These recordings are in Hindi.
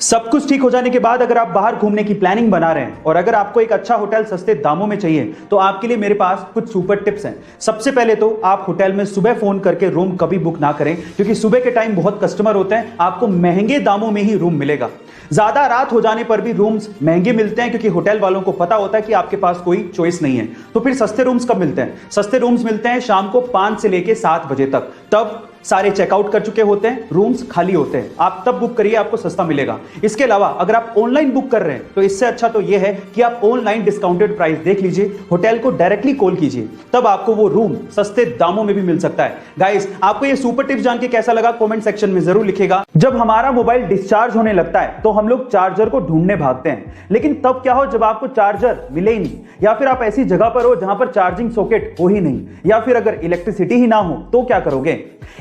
सब कुछ ठीक हो जाने के बाद अगर आप बाहर घूमने की प्लानिंग बना रहे हैं और अगर आपको एक अच्छा होटल सस्ते दामों में चाहिए तो आपके लिए मेरे पास कुछ सुपर टिप्स हैं। सबसे पहले तो आप होटल में सुबह फोन करके रूम कभी बुक ना करें, क्योंकि सुबह के टाइम बहुत कस्टमर होते हैं, आपको महंगे दामों में ही रूम मिलेगा। ज्यादा रात हो जाने पर भी रूम्स महंगे मिलते हैं, क्योंकि होटल वालों को पता होता है कि आपके पास कोई चॉइस नहीं है। तो फिर सस्ते रूम्स कब मिलते हैं? सस्ते रूम्स मिलते हैं शाम को 5 से लेके 7 बजे तक। तब सारे चेकआउट कर चुके होते हैं, रूम्स खाली होते हैं, आप तब बुक करिए, आपको सस्ता मिलेगा। इसके अलावा अगर आप ऑनलाइन बुक कर रहे हैं तो इससे अच्छा तो यह है कि आप ऑनलाइन डिस्काउंटेड प्राइस देख लीजिए, होटल को डायरेक्टली कॉल कीजिए, तब आपको वो रूम सस्ते दामों में भी मिल सकता है। गाइस, आपको ये सुपर टिप्स जान के कैसा लगा कमेंट सेक्शन में जरूर लिखिएगा। जब हमारा मोबाइल डिस्चार्ज होने लगता है तो हम लोग चार्जर को ढूंढने भागते हैं, लेकिन तब क्या हो जब आपको चार्जर मिले ही नहीं, या फिर आप ऐसी जगह पर हो जहां पर चार्जिंग सॉकेट हो ही नहीं, या फिर अगर इलेक्ट्रिसिटी ही ना हो तो क्या करोगे?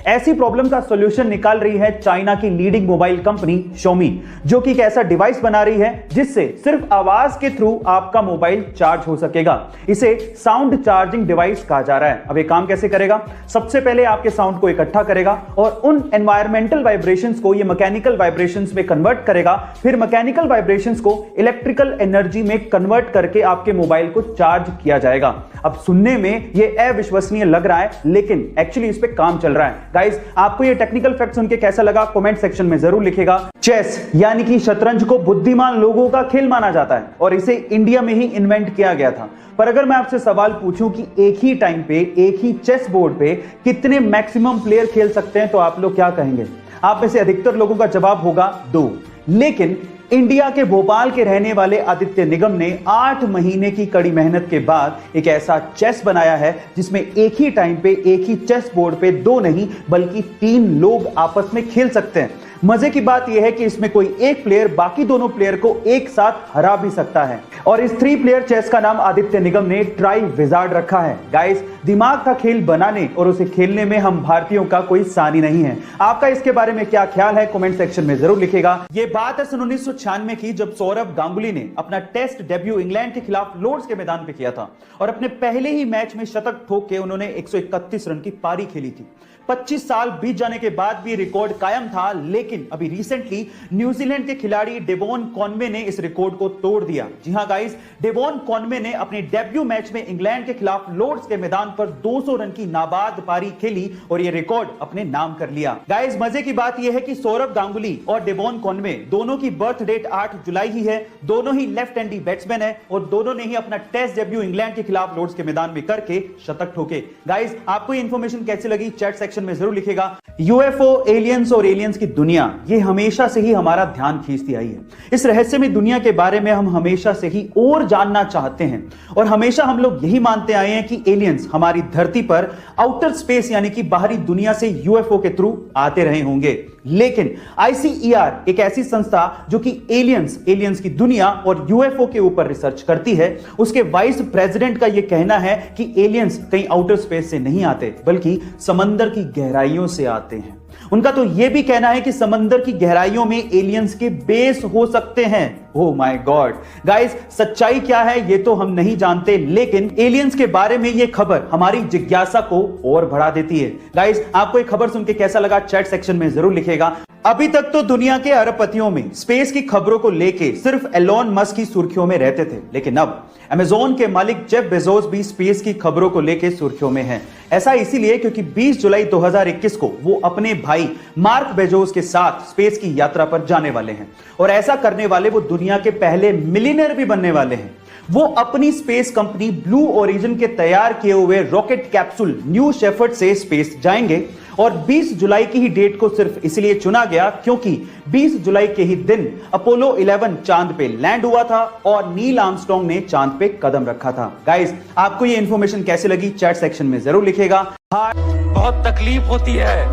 ऐसी प्रॉब्लम का सॉल्यूशन निकाल रही है चाइना की लीडिंग मोबाइल कंपनी Xiaomi, जो कि एक ऐसा डिवाइस बना रही है जिससे सिर्फ आवाज के थ्रू आपका मोबाइल चार्ज हो सकेगा। इसे साउंड चार्जिंग डिवाइस कहा जा रहा है। अब ये काम कैसे करेगा? सबसे पहले आपके साउंड को इकट्ठा करेगा और उन एनवायरमेंटल वाइब्रेशंस को ये मैकेनिकल वाइब्रेशंस में कन्वर्ट करेगा, फिर मैकेनिकल वाइब्रेशंस को इलेक्ट्रिकल एनर्जी में कन्वर्ट करके आपके मोबाइल को चार्ज किया जाएगा। अब सुनने में ये अविश्वसनीय लग रहा है, लेकिन एक्चुअली इस पे काम चल रहा है। गाइस, आपको ये टेक्निकल फैक्ट सुन के कैसा लगा कमेंट सेक्शन में जरूर लिखिएगा। चेस यानी कि शतरंज को बुद्धिमान लोगों का खेल माना जाता है और इसे इंडिया में ही इन्वेंट किया गया था। पर अगर मैं आपसे सवाल पूछूं कि एक ही टाइम पे एक ही चेस बोर्ड पे कितने मैक्सिमम प्लेयर खेल सकते हैं तो आप लोग क्या कहेंगे? आप में से अधिकतर लोगों का जवाब होगा 2। लेकिन इंडिया के भोपाल के रहने वाले आदित्य निगम ने 8 महीने की कड़ी मेहनत के बाद एक ऐसा चेस बनाया है जिसमें एक ही टाइम पे एक ही चेस बोर्ड पे 2 नहीं बल्कि 3 लोग आपस में खेल सकते हैं। मजे की बात यह है कि इसमें कोई एक प्लेयर बाकी दोनों प्लेयर को एक साथ हरा भी सकता है, और इस 3 प्लेयर चेस का नाम आदित्य निगम ने ट्राई विजार्ड रखा है। गाइस, दिमाग का खेल बनाने और उसे खेलने में हम भारतीयों का कोई सानी नहीं है। आपका इसके बारे में क्या ख्याल है कमेंट सेक्शन में जरूर लिखिएगा। ये बात है सन 1996 की, जब सौरभ गांगुली ने अपना टेस्ट डेब्यू इंग्लैंड के खिलाफ लॉर्ड्स के मैदान पे किया था और अपने पहले ही मैच में शतक ठोक के उन्होंने 131 रन की पारी खेली थी। 25 साल बीत जाने के बाद भी रिकॉर्ड कायम था, लेकिन अभी रिसेंटली न्यूजीलैंड के खिलाड़ी डेवॉन कॉनवे ने इस रिकॉर्ड को तोड़ दिया। जी हां गाइस, डेवॉन कॉनवे ने अपने डेब्यू मैच में इंग्लैंड के खिलाफ लॉर्ड्स के मैदान पर 200 रन की नाबाद पारी खेली और यह रिकॉर्ड अपने नाम कर लिया। गाइस, मजे की बात यह है कि सौरभ गांगुली और डेवॉन कॉनवे दोनों की बर्थ डेट 8 जुलाई ही है, दोनों ही लेफ्ट हैंडी बैट्समैन है और दोनों ने ही अपना टेस्ट डेब्यू इंग्लैंड के खिलाफ लॉर्ड्स के मैदान में करके शतक ठोके। गाइस, आपको ये इंफॉर्मेशन कैसी लगी चैट सेक्शन में जरूर लिखिएगा। यूएफओ, एलियंस और एलियंस की दुनिया, ये हमेशा से ही हमारा ध्यान खींचती आई है। इस रहस्यमय दुनिया के बारे में हम हमेशा से ही और जानना चाहते हैं और हमेशा हम लोग यही मानते आए हैं कि एलियंस हमारी धरती पर आउटर स्पेस यानी कि बाहरी दुनिया से यूएफओ के थ्रू आते रहे होंगे। लेकिन ICER एक ऐसी संस्था जो कि एलियंस की दुनिया और यूएफओ के ऊपर रिसर्च करती है, उसके वाइस प्रेसिडेंट का यह कहना है कि एलियंस कहीं आउटर स्पेस से नहीं आते बल्कि समंदर की गहराइयों से आते हैं। उनका तो यह भी कहना है कि समंदर की गहराइयों में एलियंस के बेस हो सकते हैं। ओह माय गॉड गाइस, सच्चाई क्या है ये तो हम नहीं जानते, लेकिन एलियंस के बारे में यह खबर हमारी जिज्ञासा को और बढ़ा देती है। गाइस, आपको ये खबर सुन के कैसा लगा चैट सेक्शन में जरूर लिखिएगा। अभी तक तो दुनिया के अरबपतियों में स्पेस की खबरों को लेके सिर्फ एलोन मस्क की सुर्खियों में रहते थे, लेकिन अब अमेज़न के मालिक जेफ बेजोस भी स्पेस की खबरों को लेके सुर्खियों में हैं। ऐसा इसीलिए क्योंकि 20 जुलाई 2021 को वो अपने भाई मार्क बेजोस के साथ स्पेस की यात्रा पर जाने वाले हैं और ऐसा करने वाले वो दुनिया के पहले मिलियनेयर भी बनने वाले हैं। वो अपनी स्पेस कंपनी ब्लू ओरिजिन के तैयार किए हुए रॉकेट कैप्सूल न्यू शेफर्ड से स्पेस जाएंगे और 20 जुलाई की ही डेट को सिर्फ इसलिए चुना गया क्योंकि 20 जुलाई के ही दिन अपोलो 11 चांद पे लैंड हुआ था और नील आर्मस्ट्रांग ने चांद पे कदम रखा था। गाइस, आपको ये इंफॉर्मेशन कैसी लगी चैट सेक्शन में जरूर लिखिएगा। बहुत तकलीफ होती है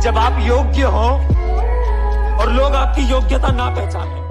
जब आप योग्य हो और लोग आपकी योग्यता ना पहचाने।